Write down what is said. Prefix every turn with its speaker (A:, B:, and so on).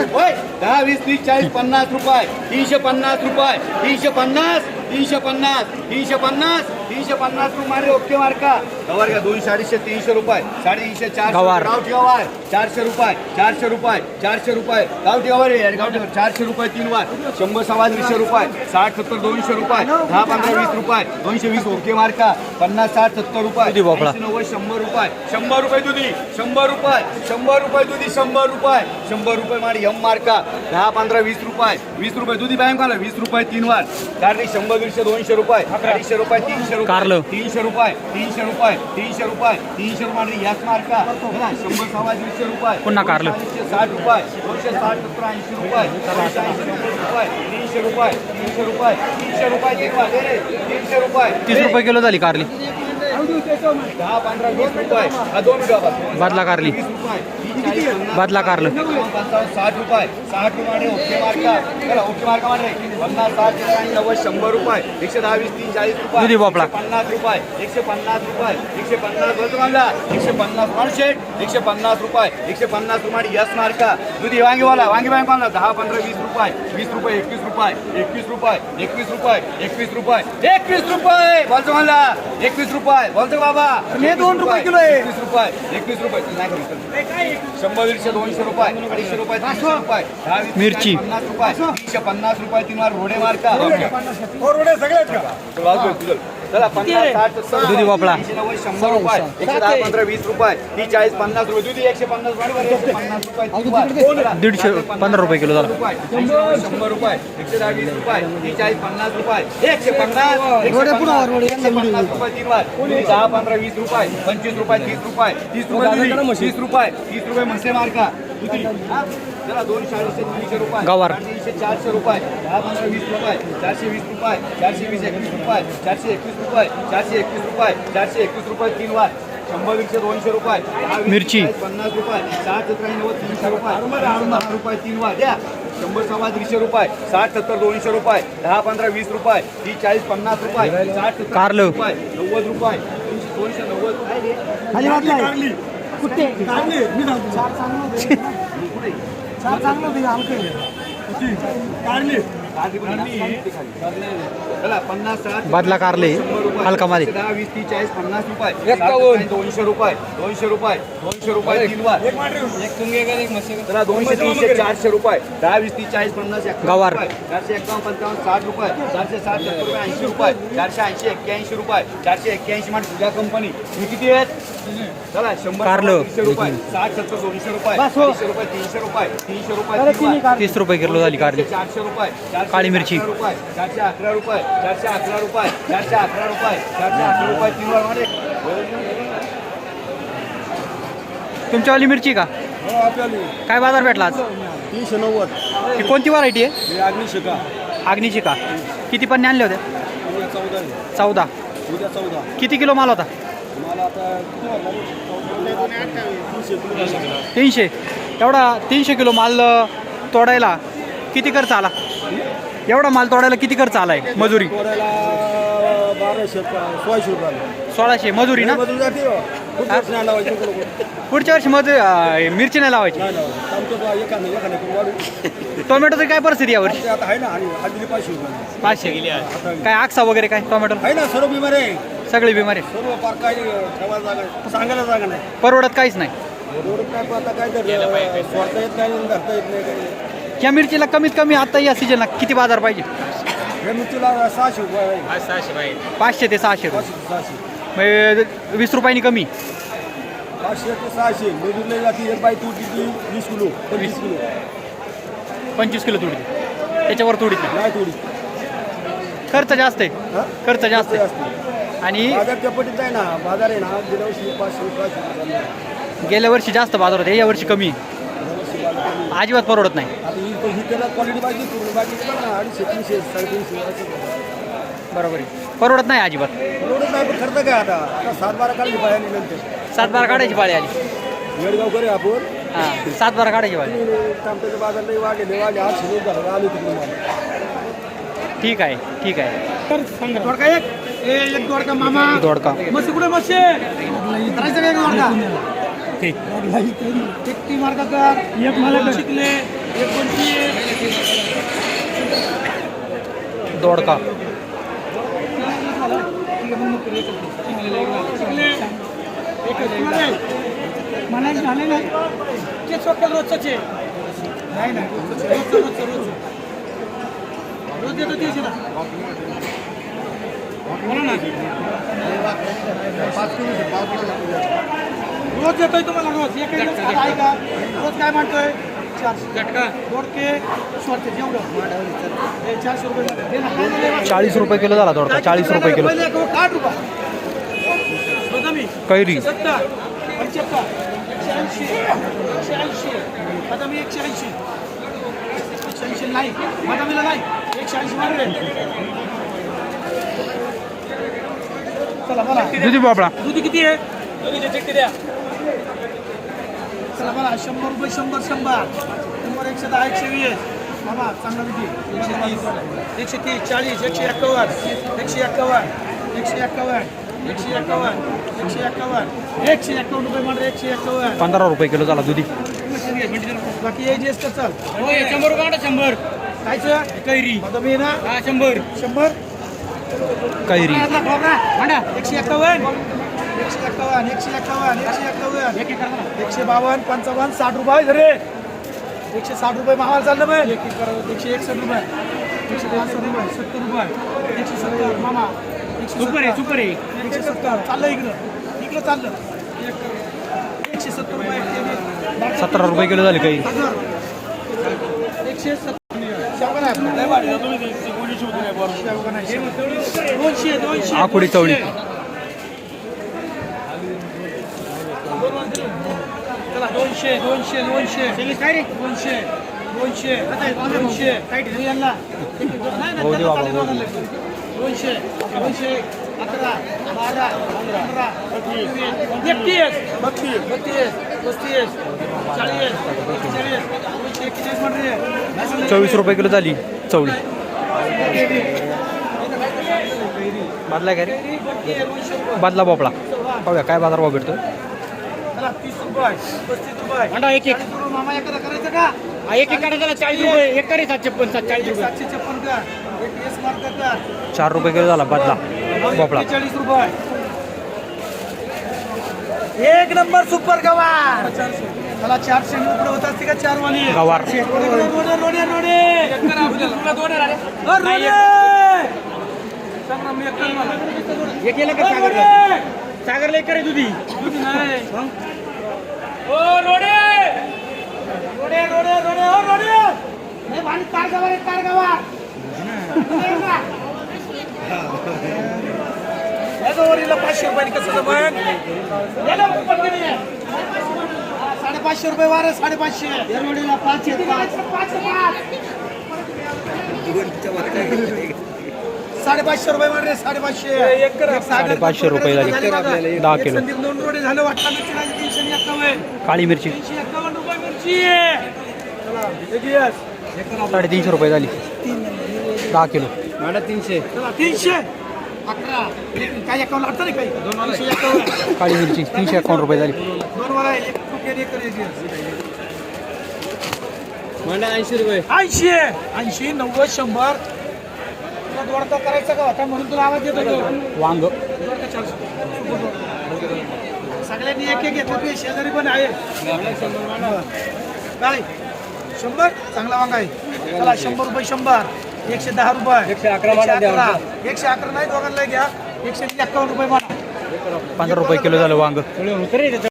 A: रुपये 10, 20, 30, 40, 50 रुपये 350 रुपये 350 350 350 350 रुपये ओके मार्का गवार का 200 250 300 रुपये 350 400 गावठी गवार 400 रुपये 400 रुपये 400 रुपये गावठी गवार आहे गावठी 400 रुपये 3 वार 100 सव्वा 200 रुपये 60 70 200 रुपये 10 15 20 रुपये 220 ओके मार्का 50 60 70 रुपये 80 90 100 रुपये 100 रुपये दुधी 100 रुपये 100 रुपये दुधी 100 रुपये 100 रुपये मारी एम मार्का 10 15 20 रुपये 20 रुपये दुधी बँक वाला 20 रुपये 3 वार 100 150 200 रुपये 250 रुपये 300 रुपये 300 रुपये 300 रुपये 300 रुपये 300 मारी याच मार्का 100 सव्वा 200 रुपये
B: पुन्हा कारलं
A: 60 रुपये 260 70 80 रुपये 300 रुपये 300 रुपये 300 रुपये 300 रुपये
B: 30 रुपये किलो झाली कारली
A: 10 15 20 रुपये 2
B: बादला कारली बादला कारलं
A: 60 रुपये 60 रुपये ओके मार्का चला ओके मार्का मारे 50 60 90 100 रुपये 110 20 30 40 रुपये
B: दुधी भोपळा
A: 50 रुपये 150 रुपये 150 बोलतो मला 150 मार्शेट 150 रुपये 150 रुपये यस मार्का दुधी वांगीवाला वांगी बँक वाला 10 15 20 रुपये 20 रुपये 21 रुपये 21 रुपये 21 रुपये 21 रुपये 21 रुपये बोलतो मला 21 रुपये बोलतो बाबा हे 2 रुपये किलो आहे 21 रुपये 21 रुपये नाही 100 150 200 रुपये 250 रुपये 300 रुपये 10
B: मिरची
A: 50 रुपये 350 रुपये 3 वार रोडे मार्का
C: रोडे सगळेच का
A: चला 50 60 70
B: दुधी भोपळा
A: 90 100 रुपये 110 15 20 रुपये 30 40 50 रुपये दुधी 150 रुपये
B: 150 15 रुपये किलो झाला
A: 100 रुपये 110 20 रुपये 30 40 50 रुपये 150 150 रुपये 3 वार 10 15 20 रुपये 25 रुपये 30 रुपये 30 रुपये 30 रुपये 30 रुपये म्हणसे मार्का दुधी चला 240 300 रुपये
B: गवार
A: 400 रुपये 10 15 20 रुपये 420 रुपये 420 21 रुपये 421 रुपये 421 रुपये 421 रुपये 3 वार 100 200 रुपये
B: मिरची
A: 50 रुपये 60 70 90 300 रुपये 10 रुपये 3 वार द्या 100 सव्वा 200 रुपये 60 70 200 रुपये 10 15 20 रुपये 30 40 50 रुपये 60
B: कारलं.
A: रुपये 90 रुपये 290
C: खाली वाटली कुठे कारली मी सांगतो चार चांगलं होतं आमकडे कारली
A: चला 50 60
B: बादला कारले हलका मध्ये
A: 10 20 30 40 50 रुपये 200 रुपये 200 रुपये 200 रुपये 3 वार चला 200 300 400 रुपये 10 20 30 40 50
B: गवार.
A: 451 55 60 रुपये 460 70 रुपये 80 रुपये 480 81 रुपये 481 मध्ये तुझ्या कंपनी ही किती आहेत चला 100
B: कारलं.
A: 200 रुपये 60 70 200 रुपये 200 रुपये 300 रुपये 300 रुपये
B: 30 रुपये किलो झाली कारली
A: 400 रुपये
B: काळी मिरची.
A: 411 रुपये 411 रुपये 411 रुपये 411 रुपये 3 वार मध्ये
B: तुमच्यावाली मिरची का काय बाजार भेटला आज
C: 390
B: ही कोणती व्हरायटी आहे
C: हे अग्निशिका
B: आग्नीची का किती पन्ने आणले होते
C: उद्या 14
B: 14
C: उद्या 14
B: किती किलो माल होता
C: मला आता
B: 300 एवढा 300 किलो माल तोडायला किती खर्च आला एवढा माल तोडायला किती खर्च आलाय मजुरी
C: तोडायला 1200 1600 रुपये
B: 1600 मजुरी ना
C: बदलून जाते हो. खूप वर्ष नाही लावायचे लोक
B: पुढच्या वर्षी मिरची नाही लावायची
C: नाही लावायचे आमचं एखादं करून वाढू
B: टोमॅटोची काय परिस्थिती यावर्षी
C: ते आता आहे ना आणि दिली 500 रुपये
B: 500 काय आक्सा वगैरे काय टोमॅटो
C: आहे ना सर्व बिमार आहे
B: सगळी बिमारी
C: सर्व पार काही ठेवायला जागा नाही. सांगायला जागा नाही
B: परवडत काहीच नाही
C: रोड काय आता काय तर सोडता येत नाही आणि धरता येत नाही काही
B: या मिरचीला कमीत कमी आता या सीजनला किती बाजार पाहिजे
C: हे मिरचीला 600 रुपये आहे.
B: 500 ते 600 रुपये
C: 600
B: म्हणजे 20 रुपयांनी कमी
C: 500 ते 600 मजुरला जाते एक बाई तुटी 20 किलो 25 किलो
B: 25 किलो तुडी त्याच्यावर तुडीत नाही
C: नाही तुडी
B: खर्च जास्त आहे
C: हा?
B: खर्च जास्त आहे
C: असते
B: आणि
C: बाजार चपटीच आहे ना बाजार आहे ना गेल्या वर्षी 500
B: गेल्या वर्षी जास्त बाजार होते या वर्षी कमी अजिबात परवडत नाही
C: आता ही त्याला क्वालिटी पाहिजे पूर्ण बाकी ना 250 300 350 असं
B: बरोबर आहे परवडत नाही अजिबात
C: एवढंच नाही पण खर्च काय आता 7-12 काढली पाहिजे नंतर
B: 7-12 काढायची पाळी आली
C: येडगाव करे आपण
B: हां 7-12 काढायची पाळी
C: टमाट्याचे बाजार नाही वाढले 8 शिल्लक झालं आलो तिकडे मला
B: ठीक आहे
C: दोडका एक दोडका मामा
B: दोडका
C: मस्त कुठे मस्त करायचं काय दोडका ती मार्का कर एक मला शिकले
B: दोडका
C: म्हणायचं झालं नाही ते स्वतः रोजच आहे नाही नाही रोज देतो तीनशे बोला ना रोज देतोय तुम्हाला रोज एक आहे का रोज काय म्हणतोय 400 दोडके स्वतः जेवढं 400 रुपये
B: 40 रुपये किलो झाला दोडका 40 रुपये किलो
C: 8 रुपये बदामी
B: कैरी
C: 70 75 180 बदामी 180 180 नाही बदामीला नाही 180 मारले चला बोला
B: दुधी भोपळा
C: दुधी किती आहे दुधीचे चिठ्ठी द्या चला बोला 100 रुपये 100 110 120 बाबा चांगला दुधी 130 130 40 151 151 रुपये मार 151
B: 15 रुपये किलो झाला दुधी
C: बाकी हे जे असतं चल 100 रुपये 100 कायचं कैरी बदामी ना 100
B: कैरी
C: 151 152 55 60 रुपये धरे 160 रुपये मावाला चाललं पाहिजे 161 रुपये 165 रुपये 70 रुपये 170 मामा सुपर आहे 170 चाललं इकडं चाललं 170 रुपये
B: 17 रुपये किलो झाली काही
C: 170 200
B: आकुडी चवळी
C: चला 200 काय रे 200 काय यांना
B: हो दे बाबा, हो दे.
C: 200 11 12 15 31 32 35 40 41
B: 24 रुपये किलो झाली चवळी बादला काय रे बादला भोपळा पाहूया काय बाजारभाव भेटतो
C: 30 रुपये 35 रुपये
D: अंडा एक
C: मामा एखादा करायचं का
D: एक काढायला 40 रुपये एक करे 756 40 रुपये
C: 756 का एक एस मार्क का
B: 4 रुपये किलो झाला बादला भोपळा
C: 40 रुपये एक नंबर सुपर गवार मला 400 रुपये होत असते का 4 वाली
B: गवार
C: रोडे
D: एक केलं का सागरला एक करे दुधी
C: नाही
D: ओ रोडे
C: हे भांडी कार गवार या वरीला 500 रुपये कसं जमन 550 रुपये वारे 550 या रोडीला 550 रुपये मारे 550
B: 550 रुपये झाली 10 किलो
C: 2 रोडे झालं वाटतं 351
B: काळी मिरची
C: 351 रुपये मिरची चला
B: 350 रुपये झाली 10 किलो
A: 300
C: चला 300 11 काय अकाउंट लागतं नाही काही 251
B: काळी मिरची 351 रुपये झाली
C: 2 वाला 1 रुपये
A: मंडा 80 रुपये
C: 80 90 100 तुला दोडका करायचा का होता म्हणून तुला आवाज देत होतो
B: वांग
C: दोडका 400 सगळ्यांनी एक घेतलं तुझे शेजारी पण आहे काय 100 चांगला वांग आहे चला 100 रुपये 100 110 रुपये 111 नाही दोघांना घ्या 151 रुपये मला
B: 15 रुपये किलो झालं वांग